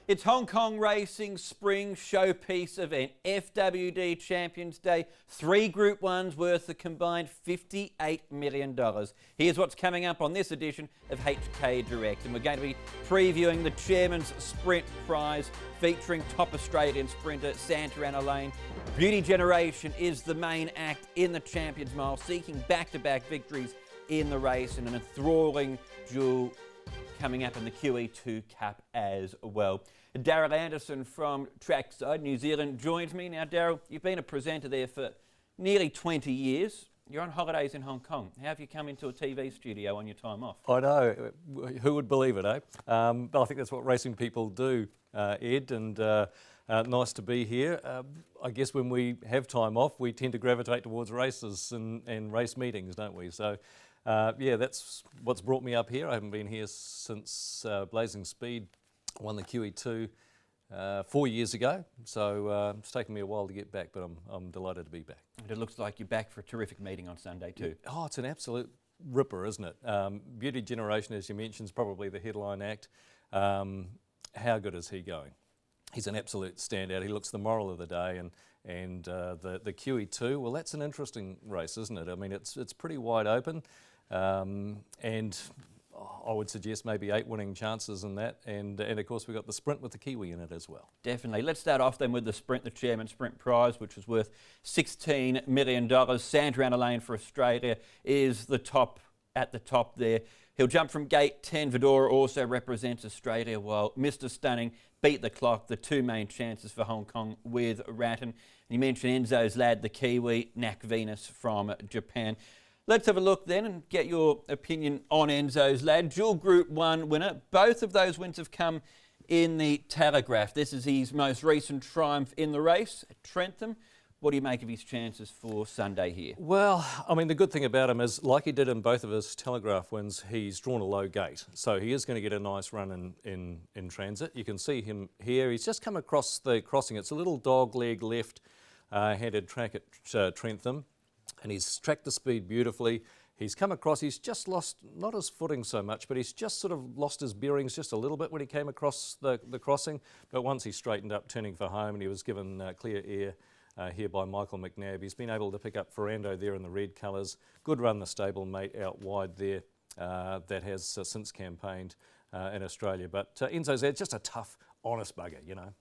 It's Hong Kong Racing Spring Showpiece event, FWD Champions Day, 3 Group 1s worth a combined $58 million. Here's what's coming up on this edition of HK Direct, and we're going to be previewing the Chairman's Sprint Prize featuring top Australian sprinter Santa Ana Lane. Beauty Generation is the main act in the Champions Mile, seeking back-to-back victories in the race, and an enthralling duel coming up in the QE2 Cup as well. Darryl Anderson from Trackside, New Zealand, joins me. Now, Darryl, you've been a presenter there for nearly 20 years. You're on holidays in Hong Kong. How have you come into a TV studio on your time off? I know. Who would believe it, eh? But I think that's what racing people do, Ed, and nice to be here. I guess when we have time off, we tend to gravitate towards races and race meetings, don't we? So, yeah, that's what's brought me up here. I haven't been here since Blazing Speed won the QE2 4 years ago, so it's taken me a while to get back, but I'm delighted to be back. And it looks like you're back for a terrific meeting on Sunday too. Oh, it's an absolute ripper, isn't it? Beauty Generation, as you mentioned, is probably the headline act. How good is he going? He's an absolute standout. He looks the moral of the day, and the QE2, well, that's an interesting race, isn't it? I mean, it's pretty wide open, and I would suggest maybe 8 winning chances in that, and of course we've got the sprint with the Kiwi in it as well. Definitely. Let's start off then with the sprint, the Chairman's Sprint Prize, which is worth $16 million. Santa Ana Lane for Australia is at the top there. He'll jump from gate 10. Vidora also represents Australia, while Mr. Stunning beat the clock, the 2 main chances for Hong Kong with Ratton. And you mentioned Enzos Lad, the Kiwi, Nak Venus from Japan. Let's have a look then and get your opinion on Enzos Lad. Dual Group 1 winner. Both of those wins have come in the Telegraph. This is his most recent triumph in the race at Trentham. What do you make of his chances for Sunday here? Well, I mean, the good thing about him is, like he did in both of his Telegraph wins, he's drawn a low gate. So he is going to get a nice run in transit. You can see him here. He's just come across the crossing. It's a little dog leg left-handed track at Trentham. And he's tracked the speed beautifully. He's come across, he's just lost, not his footing so much, but he's just sort of lost his bearings just a little bit when he came across the crossing. But once he straightened up, turning for home, and he was given clear air here by Michael McNabb, he's been able to pick up Ferrando there in the red colours. Good run, the stablemate out wide there that has since campaigned in Australia. But Enzos Lad, just a tough, honest bugger, you know.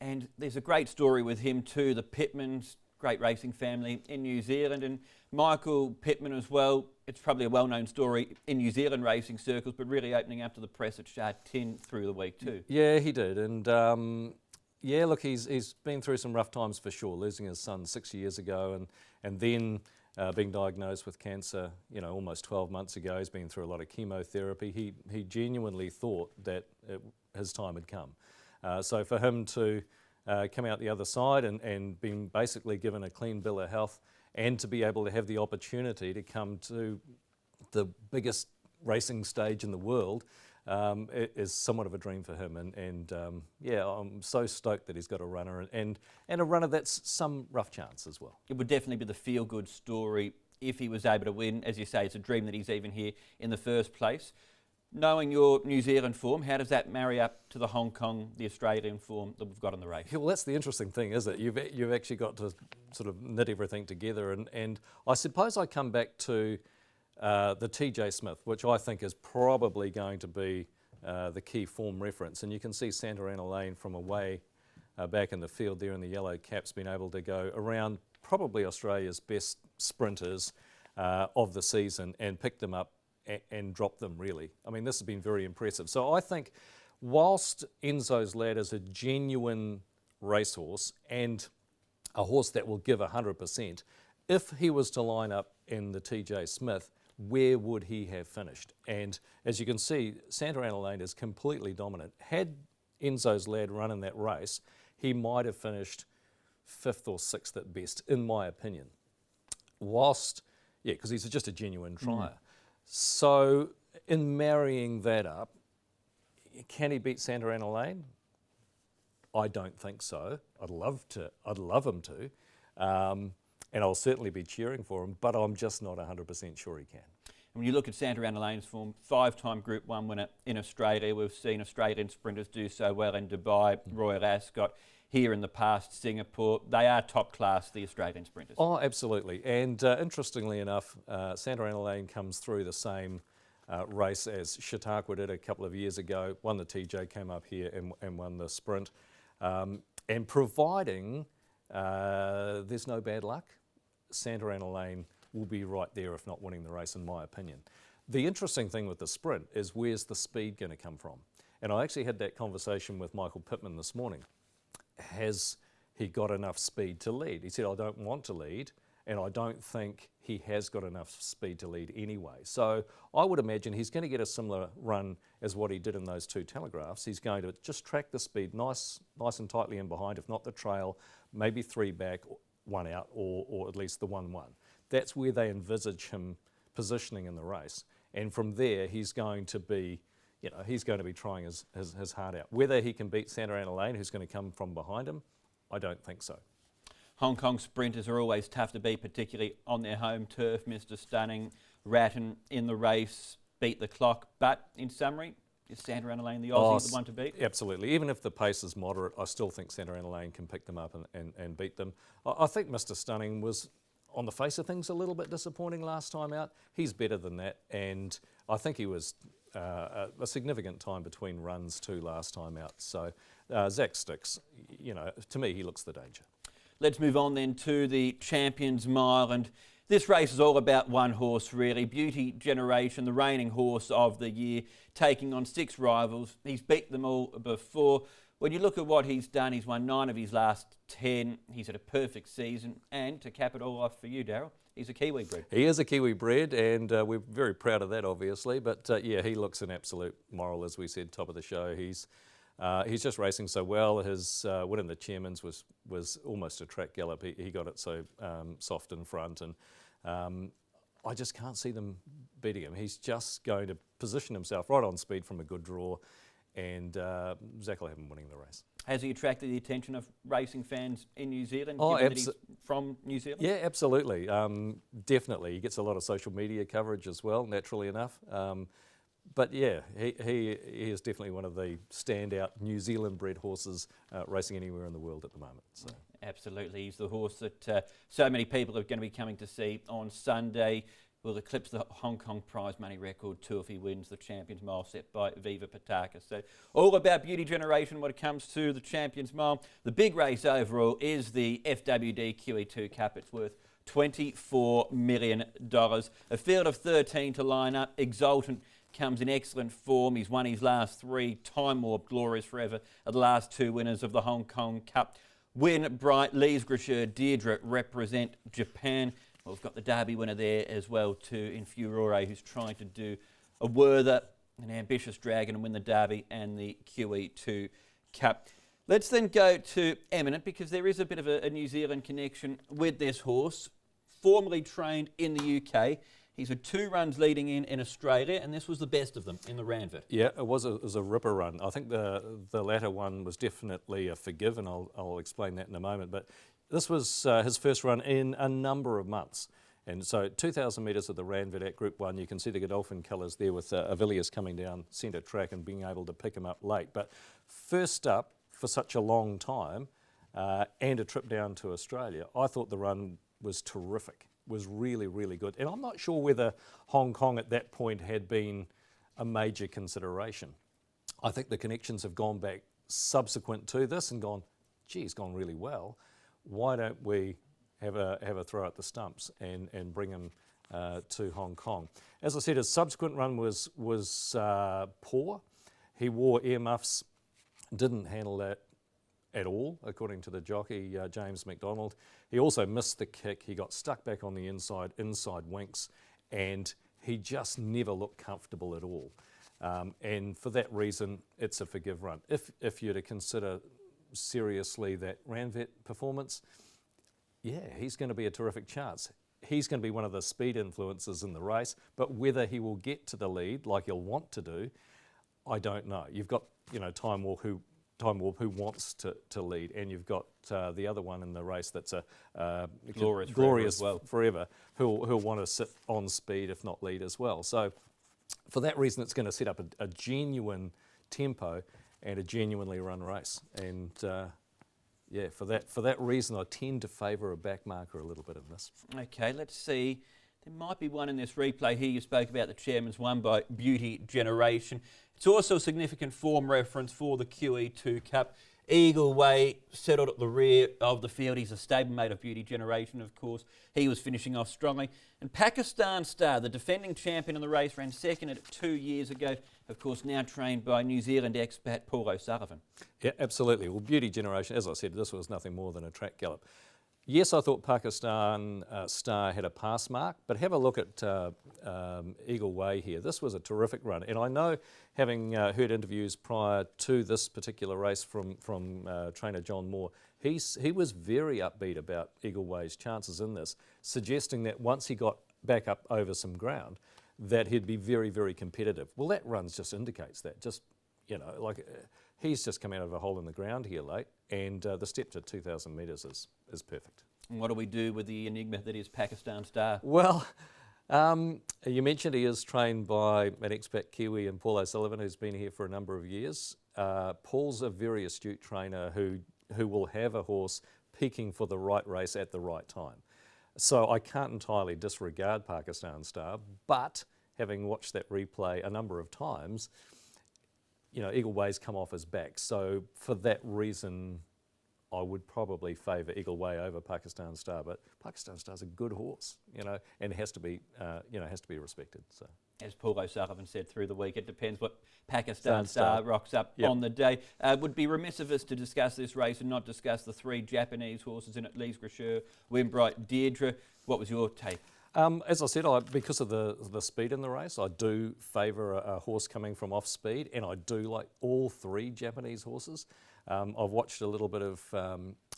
And there's a great story with him too, the Pittmans. Great racing family in New Zealand, and Michael Pittman as well. It's probably a well-known story in New Zealand racing circles, but really opening up to the press at Sha Tin through the week too. Yeah, he did, and yeah, look, he's been through some rough times for sure, losing his son 6 years ago, and then being diagnosed with cancer, you know, almost 12 months ago. He's been through a lot of chemotherapy. He genuinely thought that his time had come. So for him to come out the other side and being basically given a clean bill of health, and to be able to have the opportunity to come to the biggest racing stage in the world is somewhat of a dream for him. And yeah, I'm so stoked that he's got a runner, and a runner that's some rough chance as well. It would definitely be the feel-good story if he was able to win. As you say, it's a dream that he's even here in the first place. Knowing your New Zealand form, how does that marry up to the Hong Kong, the Australian form that we've got in the race? Yeah, well, that's the interesting thing, isn't it? You've actually got to sort of knit everything together, and I suppose I come back to the TJ Smith, which I think is probably going to be the key form reference. And you can see Santa Ana Lane from away back in the field there in the yellow caps, been able to go around probably Australia's best sprinters of the season and pick them up and drop them, really. I mean, this has been very impressive. So I think whilst Enzos Lad is a genuine racehorse and a horse that will give 100%, if he was to line up in the TJ Smith, where would he have finished? And as you can see, Santa Ana Lane is completely dominant. Had Enzos Lad run in that race, he might have finished 5th or 6th at best, in my opinion. Whilst, yeah, because he's just a genuine trier. So in marrying that up, can he beat Santa Ana Lane? I don't think so. I'd love him to. And I'll certainly be cheering for him, but I'm just not 100% sure he can. When you look at Santa Ana Lane's form, 5-time Group 1 winner in Australia. We've seen Australian sprinters do so well in Dubai, Royal Ascot, here in the past, Singapore. They are top class, the Australian sprinters. Oh, absolutely. And interestingly enough, Santa Ana Lane comes through the same race as Chautauqua did a couple of years ago. Won the TJ, came up here and won the sprint. And providing there's no bad luck, Santa Ana Lane will be right there, if not winning the race, in my opinion. The interesting thing with the sprint is, where's the speed going to come from? And I actually had that conversation with Michael Pittman this morning. Has he got enough speed to lead? He said, I don't want to lead, and I don't think he has got enough speed to lead anyway. So I would imagine he's going to get a similar run as what he did in those 2 telegraphs. He's going to just track the speed nice and tightly in behind, if not the trail, maybe 3 back, 1 out, or at least the 1-1. That's where they envisage him positioning in the race. And from there, he's going to be, he's going to be trying his heart out. Whether he can beat Santa Ana Lane, who's going to come from behind him, I don't think so. Hong Kong sprinters are always tough to beat, particularly on their home turf. Mr. Stunning, Ratton in the race, beat the clock. But in summary, is Santa Ana Lane the Aussie the one to beat? Absolutely. Even if the pace is moderate, I still think Santa Ana Lane can pick them up and beat them. I think Mr. Stunning was, on the face of things, a little bit disappointing last time out. He's better than that, and I think he was a significant time between runs too last time out. So Zach Sticks, to me, he looks the danger. Let's move on then to the Champions Mile, and this race is all about one horse really. Beauty Generation, the reigning horse of the year, taking on 6 rivals. He's beat them all before. When you look at what he's done, he's won 9 of his last 10. He's had a perfect season. And to cap it all off for you, Darryl, he's a Kiwi bred. He is a Kiwi bred, and we're very proud of that, obviously. But yeah, he looks an absolute moral, as we said, top of the show. He's just racing so well. His win in the Chairman's was almost a track gallop. He got it so soft in front, and I just can't see them beating him. He's just going to position himself right on speed from a good draw, and Zach will have him winning the race. Has he attracted the attention of racing fans in New Zealand, given that he's from New Zealand? Yeah, absolutely. Definitely. He gets a lot of social media coverage as well, naturally enough. But yeah, he is definitely one of the standout New Zealand-bred horses racing anywhere in the world at the moment. So. Absolutely. He's the horse that so many people are going to be coming to see on Sunday. Will eclipse the Hong Kong prize money record too if he wins the Champions Mile set by Viva Pitaka. So all about Beauty Generation when it comes to the Champions Mile. The big race overall is the FWD QE2 Cup. It's worth $24 million. A field of 13 to line up. Exultant comes in excellent form. He's won his last 3. Time Warp, Glorious Forever are the last 2 winners of the Hong Kong Cup. Win Bright, Lees Grasher, Deirdre represent Japan. Well, we've got the Derby winner there as well too in Furore, who's trying to do a Werther, an ambitious dragon, and win the Derby and the QE2 Cup. Let's then go to Eminent, because there is a bit of a New Zealand connection with this horse. Formerly trained in the UK. He's had 2 runs leading in Australia, and this was the best of them in the Ranvet. Yeah, it was a ripper run. I think the latter one was definitely a forgive, and I'll explain that in a moment. But this was his first run in a number of months. And so 2,000 metres of the Ranvet at Group 1, you can see the Godolphin colours there with Avilius coming down centre track and being able to pick him up late. But first up for such a long time and a trip down to Australia, I thought the run was terrific. Was really, really good. And I'm not sure whether Hong Kong at that point had been a major consideration. I think the connections have gone back subsequent to this and gone, gee, it's gone really well. Why don't we have a throw at the stumps and bring him to Hong Kong? As I said, his subsequent run was poor. He wore earmuffs, didn't handle that at all, according to the jockey, James McDonald. He also missed the kick. He got stuck back on the inside winks, and he just never looked comfortable at all. And for that reason, it's a forgive run. If you're to consider seriously that Ranvet performance, yeah, he's going to be a terrific chance. He's going to be one of the speed influences in the race, but whether he will get to the lead like he'll want to do, I don't know. You've got, Time Walk, who Time Warp who wants to lead, and you've got the other one in the race that's a Glorious forever who'll want to sit on speed if not lead as well. So for that reason, it's going to set up a genuine tempo and a genuinely run race. And yeah, for that reason, I tend to favour a back marker a little bit in this. Okay, let's see. There might be one in this replay here. You spoke about the Chairman's won by Beauty Generation. It's also a significant form reference for the QE2 Cup. Eagle Way settled at the rear of the field. He's a stablemate of Beauty Generation, of course. He was finishing off strongly. And Pakistan Star, the defending champion in the race, ran second at it 2 years ago. Of course, now trained by New Zealand expat Paul O'Sullivan. Yeah, absolutely. Well, Beauty Generation, as I said, this was nothing more than a track gallop. Yes, I thought Pakistan Star had a pass mark, but have a look at Eagle Way here. This was a terrific run, and I know, having heard interviews prior to this particular race from trainer John Moore, he was very upbeat about Eagle Way's chances in this, suggesting that once he got back up over some ground, that he'd be very, very competitive. Well, that run just indicates that. Just, you know, like he's just come out of a hole in the ground here late, and the step to 2,000 metres is perfect. And what do we do with the enigma that is Pakistan Star? Well, you mentioned he is trained by an expat Kiwi and Paul O'Sullivan, who's been here for a number of years. Paul's a very astute trainer who will have a horse peaking for the right race at the right time. So I can't entirely disregard Pakistan Star, but having watched that replay a number of times, you know, Eagle Way's come off his back. So for that reason, I would probably favour Eagle Way over Pakistan Star. But Pakistan Star's a good horse, you know, and has to be, has to be respected. So, as Paul O'Sullivan said through the week, it depends what Pakistan Star rocks up on the day. Would be remiss of us to discuss this race and not discuss the three Japanese horses in it: Lise Gracheur, Wimbright, Deirdre. What was your take? As I said, because of the speed in the race, I do favour a horse coming from off speed, and I do like all three Japanese horses. I've watched a little bit of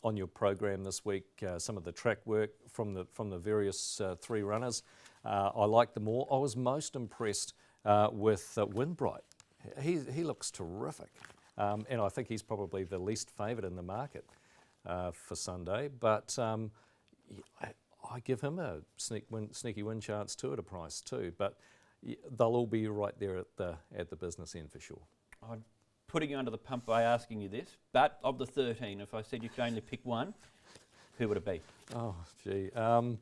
on your program this week, some of the track work from the various three runners. I like them all. I was most impressed with Wimbright. He looks terrific, and I think he's probably the least favoured in the market for Sunday. But I give him a sneaky win chance too at a price too. But they'll all be right there at the business end for sure. I'm putting you under the pump by asking you this, but of the 13, if I said you could only pick one, who would it be? Oh, gee. I'll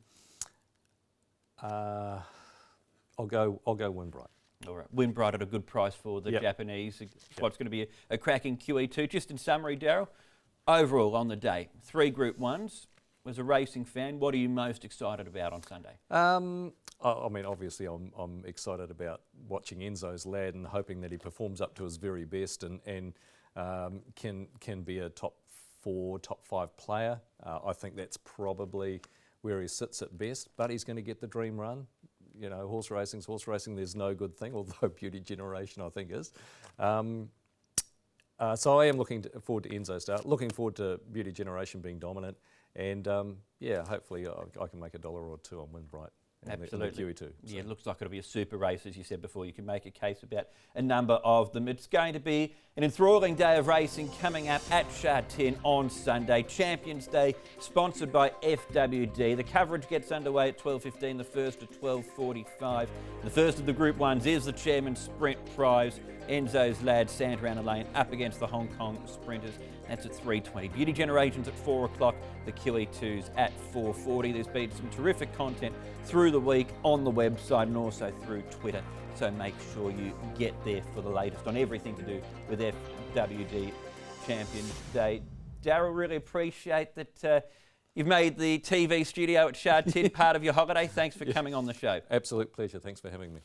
go Wimbright. All right, Wimbright at a good price for the Japanese. What's going to be a cracking QE2. Just in summary, Darryl, overall on the day, 3 Group 1s. As a racing fan, what are you most excited about on Sunday? I mean, obviously, I'm excited about watching Enzos Lad and hoping that he performs up to his very best and can be a top 4, top 5 player. I think that's probably where he sits at best, but he's going to get the dream run. You know, horse racing's horse racing. There's no good thing, although Beauty Generation, I think, is. So I am looking forward to Enzo Start, looking forward to Beauty Generation being dominant, and hopefully I can make $1 or $2 on Wimbright. Absolutely. In the QE2. So. Yeah, it looks like it'll be a super race, as you said before. You can make a case about a number of them. It's going to be an enthralling day of racing coming up at Sha Tin on Sunday. Champions Day, sponsored by FWD. The coverage gets underway at 12:15, the first at 12:45. The first of the Group 1s is the Chairman's Sprint Prize. Enzos Lad, Santarana Lane, up against the Hong Kong Sprinters. That's at 3:20. Beauty Generation's at 4 o'clock. The QE2's at 4:40. There's been some terrific content through the week on the website and also through Twitter. So make sure you get there for the latest on everything to do with FWD Champions Day. Darryl, really appreciate that you've made the TV studio at Sha Tin part of your holiday. Thanks for coming on the show. Absolute pleasure. Thanks for having me.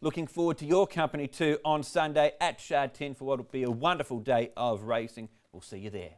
Looking forward to your company too on Sunday at Sha Tin for what will be a wonderful day of racing. We'll see you there.